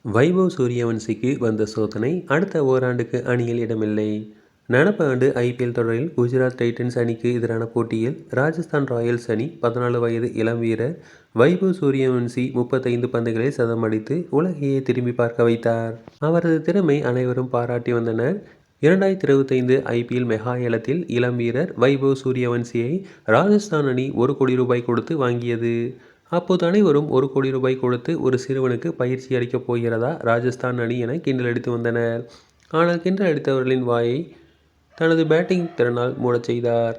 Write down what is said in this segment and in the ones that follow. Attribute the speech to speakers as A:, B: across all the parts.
A: வைபவ் சூரியவன்சிக்கு வந்த சோதனை அடுத்த ஓராண்டுக்கு அணியில் இடமில்லை. நடப்பு ஆண்டு ஐபிஎல் தொடரில் குஜராத் டைட்டன்ஸ் அணிக்கு எதிரான போட்டியில் ராஜஸ்தான் ராயல்ஸ் அணி 14 வயது இளம் வீரர் வைபவ் சூரியவன்சி 35 பந்துகளில் சதம் அடித்து உலகையே திரும்பி பார்க்க வைத்தார். அவரது திறமை அனைவரும் பாராட்டி வந்தனர். 2025 ஐபிஎல் மெகா ஏலத்தில் இளம் வீரர் வைபவ் சூரியவன்சியை ராஜஸ்தான் அணி 1 கோடி ரூபாய் கொடுத்து வாங்கியது. அப்போது அனைவரும் 1 கோடி ரூபாய் கொடுத்து ஒரு சிறுவனுக்கு பயிற்சி அளிக்கப் போகிறதா ராஜஸ்தான் அணி என கிண்டல் அடித்து வந்தனர். ஆனால் கிண்டல் அடித்தவர்களின் வாயை தனது பேட்டிங் திறனால் மூடச் செய்தார்.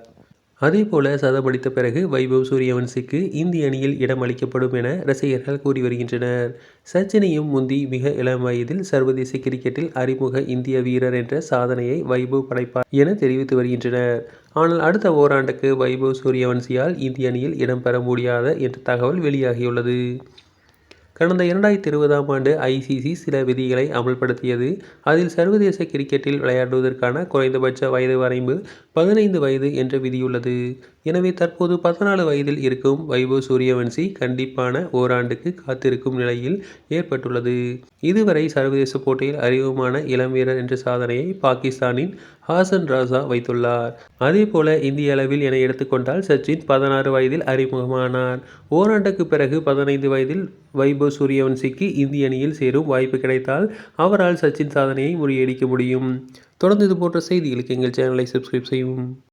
A: அதேபோல சதமடித்த பிறகு வைபவ் சூரியவன்சிக்கு இந்திய அணியில் இடம் அளிக்கப்படும் என ரசிகர்கள் கூறி வருகின்றனர். சச்சினையும் முந்தி மிக இளம் வயதில் சர்வதேச கிரிக்கெட்டில் அறிமுக இந்திய வீரர் என்ற சாதனையை வைபவ் படைப்பார் என தெரிவித்து வருகின்றனர். ஆனால் அடுத்த ஓராண்டுக்கு வைபவ் சூரியவன்சியால் இந்திய அணியில் இடம் பெற முடியாது என்ற தகவல் வெளியாகியுள்ளது. கடந்த 2020ஆம் ஆண்டு ஐசிசி சில விதிகளை அமல்படுத்தியது. அதில் சர்வதேச கிரிக்கெட்டில் விளையாடுவதற்கான குறைந்தபட்ச வயது வரம்பு 15 வயது என்ற விதியுள்ளது. எனவே தற்போது 14 வயதில் இருக்கும் வைபவ் சூரியவன்சி கண்டிப்பான ஓராண்டுக்கு காத்திருக்கும் நிலையில் ஏற்பட்டுள்ளது. இதுவரை சர்வதேச போட்டியில் அறிமுகமான இளம் வீரர் என்ற சாதனையை பாகிஸ்தானின் ஹாசன் ராசா வைத்துள்ளார். அதேபோல இந்திய அளவில் என எடுத்துக்கொண்டால் சச்சின் 16 வயதில் அறிமுகமானார். ஓராண்டுக்கு பிறகு 15 வயதில் வைபவ் சூரியவன்சிக்கு இந்திய அணியில் சேரும் வாய்ப்பு கிடைத்தால் அவரால் சச்சின் சாதனையை முறியடிக்க முடியும். தொடர்ந்து இதுபோன்ற செய்திகளுக்கு எங்கள் சேனலை சப்ஸ்கிரைப் செய்யவும்.